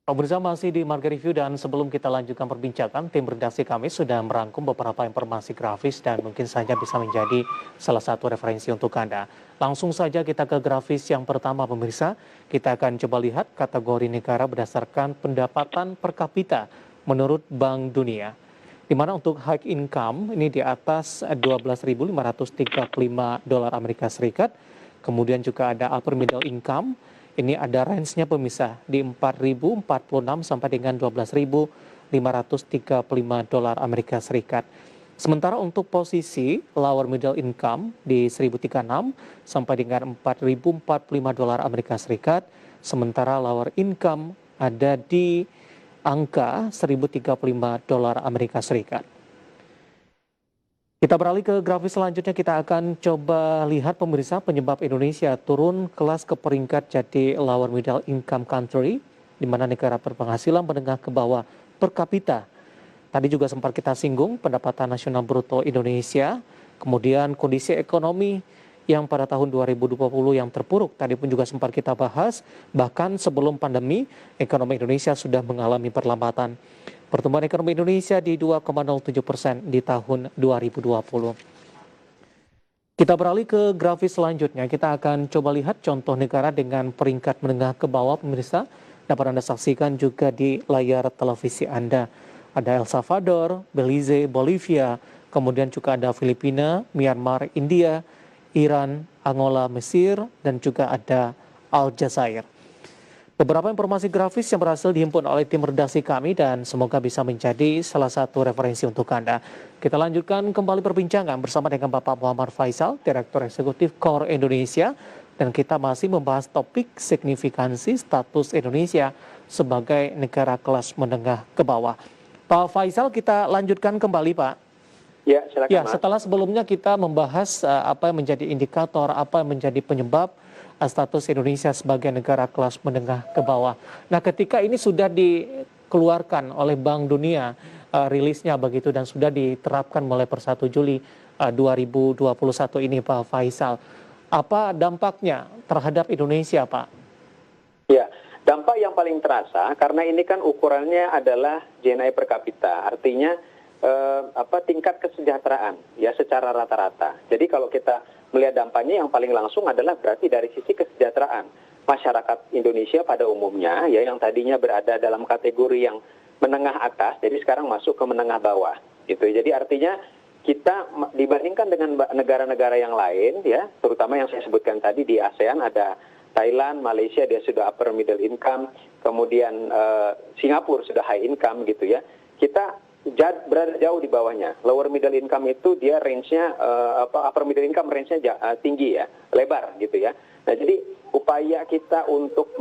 Pemirsa masih di Marga Review dan sebelum kita lanjutkan perbincangan, tim redaksi kami sudah merangkum beberapa informasi grafis dan mungkin saja bisa menjadi salah satu referensi untuk Anda. Langsung saja kita ke grafis yang pertama pemirsa, kita akan coba lihat kategori negara berdasarkan pendapatan per kapita menurut Bank Dunia. Di mana untuk high income ini di atas 12.535 dolar Amerika Serikat, kemudian juga ada upper middle income. Ini ada range-nya pemirsa di 4.046 sampai dengan 12.535 dolar Amerika Serikat. Sementara untuk posisi lower middle income di 1.036 sampai dengan 4.045 dolar Amerika Serikat. Sementara lower income ada di angka 1.035 dolar Amerika Serikat. Kita beralih ke grafis selanjutnya, kita akan coba lihat pemirsa penyebab Indonesia turun kelas ke peringkat jadi lower middle income country, di mana negara berpenghasilan menengah ke bawah per kapita. Tadi juga sempat kita singgung pendapatan nasional bruto Indonesia, kemudian kondisi ekonomi yang pada tahun 2020 yang terpuruk, tadi pun juga sempat kita bahas, bahkan sebelum pandemi, ekonomi Indonesia sudah mengalami perlambatan. Pertumbuhan ekonomi Indonesia di 2,07% di tahun 2020. Kita beralih ke grafis selanjutnya. Kita akan coba lihat contoh negara dengan peringkat menengah ke bawah pemirsa. Dapat Anda saksikan juga di layar televisi Anda. Ada El Salvador, Belize, Bolivia, kemudian juga ada Filipina, Myanmar, India, Iran, Angola, Mesir, dan juga ada Aljazair. Beberapa informasi grafis yang berhasil dihimpun oleh tim redaksi kami dan semoga bisa menjadi salah satu referensi untuk Anda. Kita lanjutkan kembali perbincangan bersama dengan Bapak Muhammad Faisal, Direktur Eksekutif KOR Indonesia, dan kita masih membahas topik signifikansi status Indonesia sebagai negara kelas menengah ke bawah. Pak Faisal, kita lanjutkan kembali, Pak. Ya, silakan. Ya, setelah sebelumnya kita membahas apa yang menjadi indikator, apa yang menjadi penyebab status Indonesia sebagai negara kelas menengah ke bawah. Nah, ketika ini sudah dikeluarkan oleh Bank Dunia, rilisnya begitu, dan sudah diterapkan mulai per 1 Juli 2021 ini, Pak Faisal. Apa dampaknya terhadap Indonesia, Pak? Ya, dampak yang paling terasa karena ini kan ukurannya adalah GNI per kapita, artinya tingkat kesejahteraan ya secara rata-rata. Jadi kalau kita melihat dampaknya yang paling langsung adalah berarti dari sisi kesejahteraan masyarakat Indonesia pada umumnya ya, yang tadinya berada dalam kategori yang menengah atas jadi sekarang masuk ke menengah bawah gitu. Jadi artinya kita dibandingkan dengan negara-negara yang lain ya, terutama yang saya sebutkan tadi di ASEAN ada Thailand, Malaysia dia sudah upper middle income, kemudian Singapura sudah high income gitu ya. Kita berada jauh di bawahnya. Lower middle income itu dia range-nya upper middle income range-nya tinggi ya, lebar gitu ya. Nah, jadi upaya kita untuk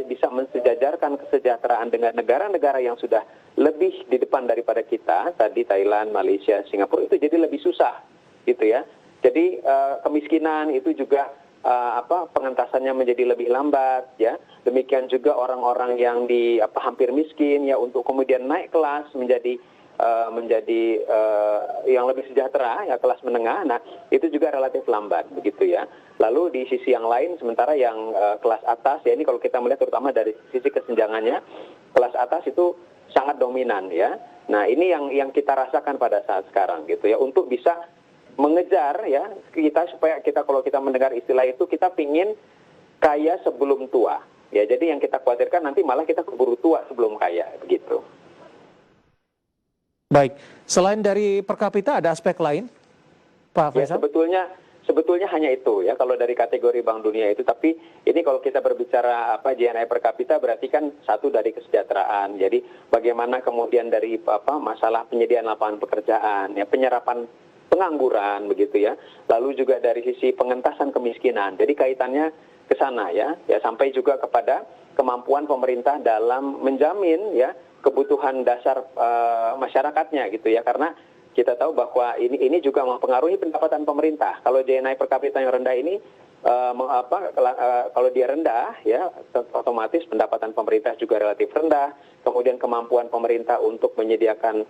bisa mensejajarkan kesejahteraan dengan negara-negara yang sudah lebih di depan daripada kita, tadi Thailand, Malaysia, Singapura itu jadi lebih susah gitu ya. Jadi kemiskinan itu juga pengentasannya menjadi lebih lambat ya. Demikian juga orang-orang yang hampir miskin ya, untuk kemudian naik kelas menjadi yang lebih sejahtera ya, kelas menengah. Nah, itu juga relatif lambat begitu ya. Lalu di sisi yang lain sementara yang kelas atas ya, ini kalau kita melihat terutama dari sisi kesenjangannya, kelas atas itu sangat dominan ya. Nah, ini yang kita rasakan pada saat sekarang gitu ya, untuk bisa mengejar ya kita, supaya kita kalau kita mendengar istilah itu kita pingin kaya sebelum tua ya. Jadi yang kita khawatirkan nanti malah kita keburu tua sebelum kaya begitu. Baik, selain dari per kapita ada aspek lain, Pak Faisal? Ya, sebetulnya hanya itu ya kalau dari kategori Bank Dunia itu. Tapi ini kalau kita berbicara GNI per kapita berarti kan satu dari kesejahteraan. Jadi bagaimana kemudian dari masalah penyediaan lapangan pekerjaan ya, penyerapan pengangguran begitu ya. Lalu juga dari sisi pengentasan kemiskinan. Jadi kaitannya ke sana ya sampai juga kepada kemampuan pemerintah dalam menjamin ya kebutuhan dasar masyarakatnya gitu ya, karena kita tahu bahwa ini juga mempengaruhi pendapatan pemerintah. Kalau GNI per kapita yang rendah ini kalau dia rendah ya otomatis pendapatan pemerintah juga relatif rendah. Kemudian kemampuan pemerintah untuk menyediakan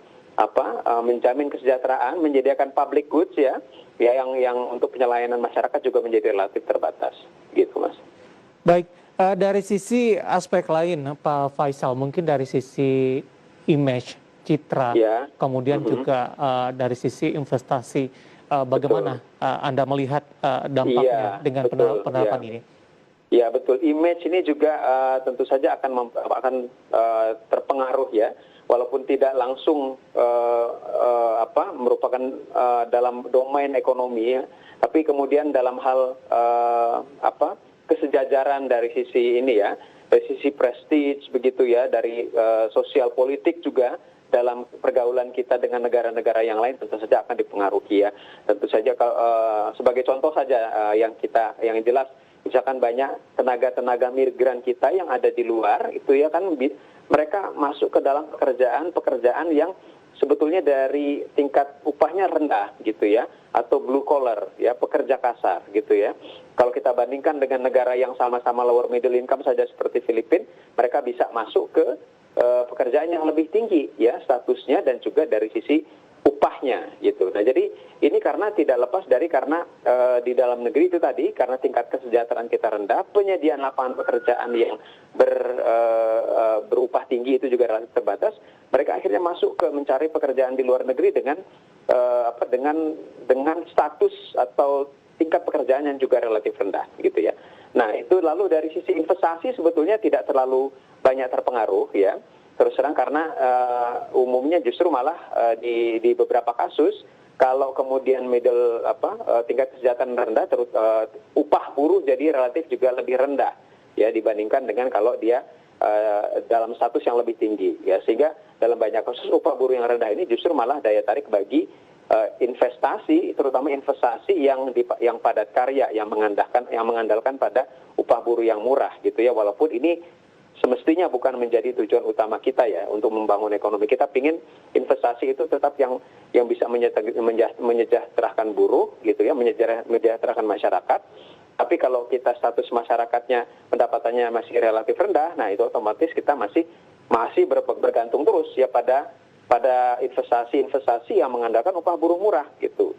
menjamin kesejahteraan, menyediakan public goods ya yang untuk penyelayanan masyarakat juga menjadi relatif terbatas gitu, Mas. Baik, Dari sisi aspek lain, Pak Faisal, mungkin dari sisi image, citra, Ya, kemudian juga dari sisi investasi, betul. bagaimana Anda melihat dampaknya Iya, dengan betul. penerapan Ya. ini? Ya betul, image ini juga tentu saja akan terpengaruh ya, walaupun tidak langsung merupakan dalam domain ekonomi ya, tapi kemudian dalam hal kesejajaran dari sisi ini ya, dari sisi prestige begitu ya, dari sosial politik juga dalam pergaulan kita dengan negara-negara yang lain tentu saja akan dipengaruhi ya. Tentu saja kalau sebagai contoh saja yang jelas, misalkan banyak tenaga-tenaga migran kita yang ada di luar itu ya kan mereka masuk ke dalam pekerjaan yang sebetulnya dari tingkat upahnya rendah gitu ya, atau blue collar ya, pekerja kasar gitu ya. Kalau kita bandingkan dengan negara yang sama-sama lower middle income saja seperti Filipina, mereka bisa masuk ke pekerjaan yang lebih tinggi ya statusnya dan juga dari sisi upahnya gitu. Nah jadi ini karena tidak lepas dari karena di dalam negeri itu tadi karena tingkat kesejahteraan kita rendah, penyediaan lapangan pekerjaan yang berupah tinggi itu juga relatif terbatas. Mereka akhirnya masuk ke mencari pekerjaan di luar negeri dengan dengan status atau tingkat pekerjaan yang juga relatif rendah gitu ya. Nah itu lalu dari sisi investasi sebetulnya tidak terlalu banyak terpengaruh ya. Terus terang karena umumnya justru malah di beberapa kasus kalau kemudian tingkat kesejahteraan rendah upah buruh jadi relatif juga lebih rendah ya dibandingkan dengan kalau dia dalam status yang lebih tinggi ya, sehingga dalam banyak kasus upah buruh yang rendah ini justru malah daya tarik bagi investasi, terutama investasi yang padat karya yang mengandalkan pada upah buruh yang murah gitu ya, walaupun ini semestinya bukan menjadi tujuan utama kita ya untuk membangun ekonomi. Kita ingin investasi itu tetap yang bisa menyejahterakan buruh gitu ya, menyejahterakan masyarakat. Tapi kalau kita status masyarakatnya pendapatannya masih relatif rendah, nah itu otomatis kita masih bergantung terus ya pada investasi yang mengandalkan upah buruh murah gitu.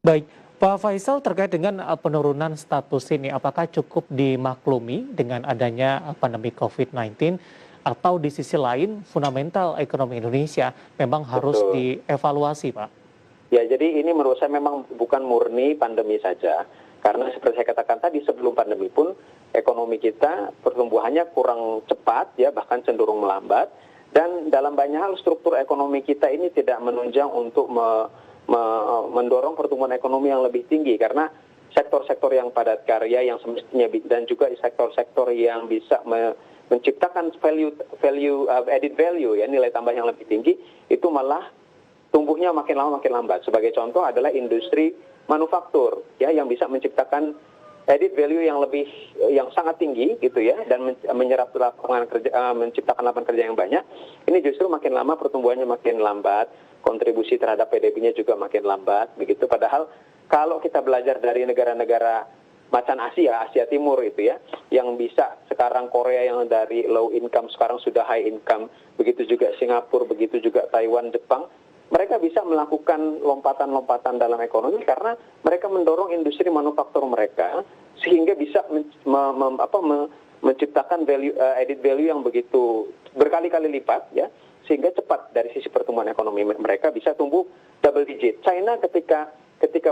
Baik, Pak Faisal, terkait dengan penurunan status ini, apakah cukup dimaklumi dengan adanya pandemi COVID-19 atau di sisi lain fundamental ekonomi Indonesia memang harus Betul. dievaluasi, Pak? Ya, jadi ini menurut saya memang bukan murni pandemi saja. Karena seperti saya katakan tadi, sebelum pandemi pun ekonomi kita pertumbuhannya kurang cepat, ya bahkan cenderung melambat. Dan dalam banyak hal struktur ekonomi kita ini tidak menunjang untuk mendorong pertumbuhan ekonomi yang lebih tinggi. Karena sektor-sektor yang padat karya yang semestinya dan juga sektor-sektor yang bisa menciptakan added value ya, nilai tambah yang lebih tinggi, itu malah tumbuhnya makin lama makin lambat. Sebagai contoh adalah industri manufaktur ya, yang bisa menciptakan added value yang sangat tinggi gitu ya, dan menyerap lapangan kerja, menciptakan lapangan kerja yang banyak. Ini justru makin lama pertumbuhannya makin lambat, kontribusi terhadap PDB-nya juga makin lambat begitu. Padahal kalau kita belajar dari negara-negara macan Asia Timur itu ya, yang bisa sekarang Korea yang dari low income sekarang sudah high income, begitu juga Singapura, begitu juga Taiwan, Jepang. Mereka bisa melakukan lompatan-lompatan dalam ekonomi karena mereka mendorong industri manufaktur mereka sehingga bisa menciptakan added value yang begitu berkali-kali lipat ya, sehingga cepat dari sisi pertumbuhan ekonomi mereka bisa tumbuh double digit. China ketika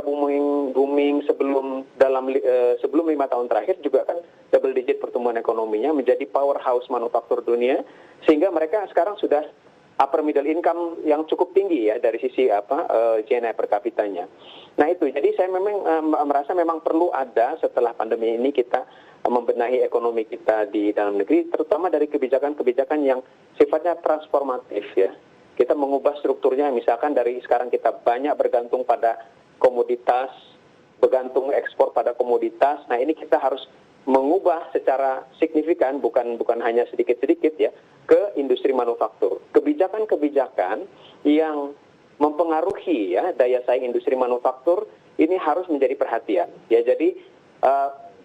booming sebelum 5 tahun terakhir juga kan double digit pertumbuhan ekonominya, menjadi powerhouse manufaktur dunia, sehingga mereka sekarang sudah upper middle income yang cukup tinggi ya dari sisi GNI per kapitanya. Nah itu, jadi saya memang merasa memang perlu ada setelah pandemi ini kita membenahi ekonomi kita di dalam negeri, terutama dari kebijakan-kebijakan yang sifatnya transformatif ya. Kita mengubah strukturnya, misalkan dari sekarang kita banyak bergantung pada komoditas, bergantung ekspor pada komoditas. Nah ini kita harus mengubah secara signifikan, bukan hanya sedikit-sedikit ya, ke industri manufaktur. Kebijakan-kebijakan yang mempengaruhi ya daya saing industri manufaktur ini harus menjadi perhatian. Ya, jadi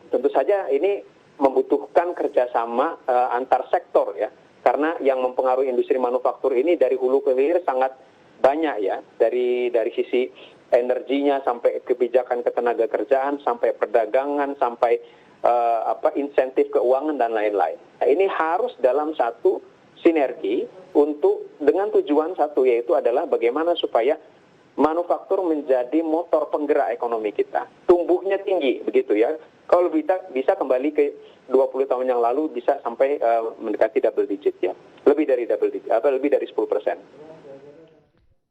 tentu saja ini membutuhkan kerjasama antar sektor ya, karena yang mempengaruhi industri manufaktur ini dari hulu ke hilir sangat banyak ya, dari sisi energinya sampai kebijakan ketenaga kerjaan, sampai perdagangan, sampai insentif keuangan dan lain-lain. Nah, ini harus dalam satu sinergi untuk dengan tujuan satu, yaitu adalah bagaimana supaya manufaktur menjadi motor penggerak ekonomi kita. Tumbuhnya tinggi, begitu ya. Kalau bisa kembali ke 20 tahun yang lalu, bisa sampai mendekati double digit ya. Lebih dari double digit, lebih dari 10%.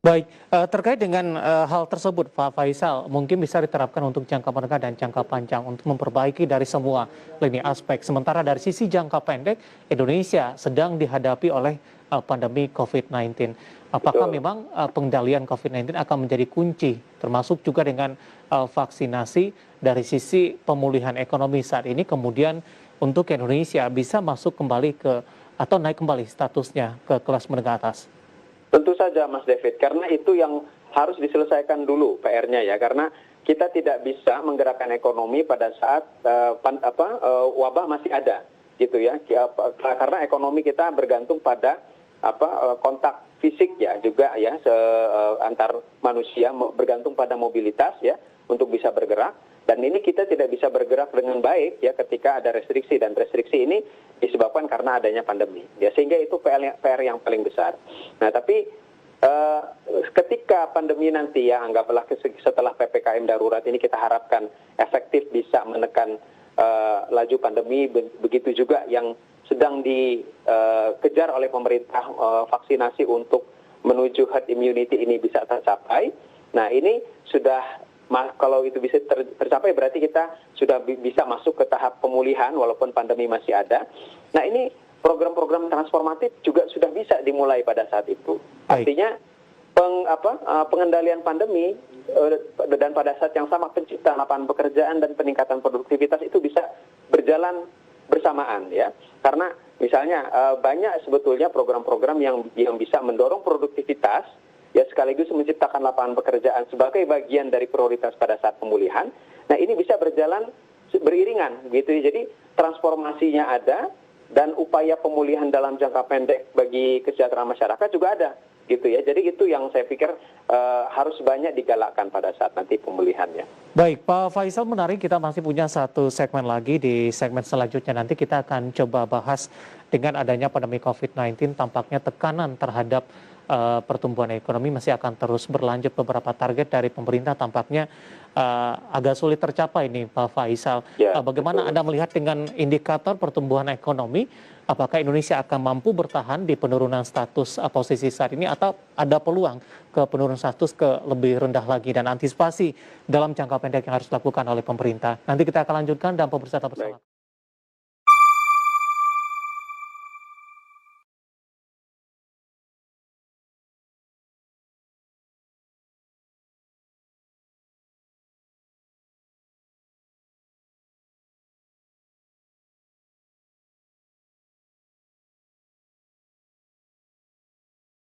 Baik, terkait dengan hal tersebut Pak Faisal, mungkin bisa diterapkan untuk jangka menengah dan jangka panjang untuk memperbaiki dari semua lini aspek. Sementara dari sisi jangka pendek, Indonesia sedang dihadapi oleh pandemi COVID-19. Apakah memang pengendalian COVID-19 akan menjadi kunci, termasuk juga dengan vaksinasi dari sisi pemulihan ekonomi saat ini, kemudian untuk Indonesia bisa masuk kembali atau naik kembali statusnya ke kelas menengah atas? Tentu saja Mas David, karena itu yang harus diselesaikan dulu PR-nya ya, karena kita tidak bisa menggerakkan ekonomi pada saat wabah masih ada, gitu ya, karena ekonomi kita bergantung pada kontak fisik ya juga ya antar manusia, bergantung pada mobilitas ya untuk bisa bergerak. Dan ini kita tidak bisa bergerak dengan baik ya ketika ada restriksi, dan restriksi ini disebabkan karena adanya pandemi. Ya, sehingga itu PR yang paling besar. Nah, tapi ketika pandemi nanti ya, anggaplah setelah PPKM darurat ini kita harapkan efektif bisa menekan laju pandemi, begitu juga yang sedang dikejar oleh pemerintah vaksinasi untuk menuju herd immunity ini bisa tercapai. Nah, ini sudah kalau itu bisa tercapai berarti kita sudah bisa masuk ke tahap pemulihan walaupun pandemi masih ada. Nah, ini program-program transformatif juga sudah bisa dimulai pada saat itu. Artinya pengendalian pandemi dan pada saat yang sama penciptaan lapangan pekerjaan dan peningkatan produktivitas itu bisa berjalan bersamaan ya. Karena misalnya banyak sebetulnya program-program yang bisa mendorong produktivitas ya, sekaligus menciptakan lapangan pekerjaan sebagai bagian dari prioritas pada saat pemulihan. Nah, ini bisa berjalan beriringan gitu. Jadi transformasinya ada dan upaya pemulihan dalam jangka pendek bagi kesejahteraan masyarakat juga ada gitu ya. Jadi itu yang saya pikir harus banyak digalakkan pada saat nanti pemulihannya. Baik, Pak Faisal, menarik, kita masih punya satu segmen lagi. Di segmen selanjutnya nanti kita akan coba bahas dengan adanya pandemi COVID-19, tampaknya tekanan terhadap pertumbuhan ekonomi masih akan terus berlanjut. Beberapa target dari pemerintah tampaknya agak sulit tercapai nih Pak Faisal. Ya, bagaimana betul. Anda melihat dengan indikator pertumbuhan ekonomi, apakah Indonesia akan mampu bertahan di penurunan status posisi saat ini, atau ada peluang ke penurunan status ke lebih rendah lagi, dan antisipasi dalam jangka pendek yang harus dilakukan oleh pemerintah? Nanti kita akan lanjutkan dan pemirsa tetap bersama.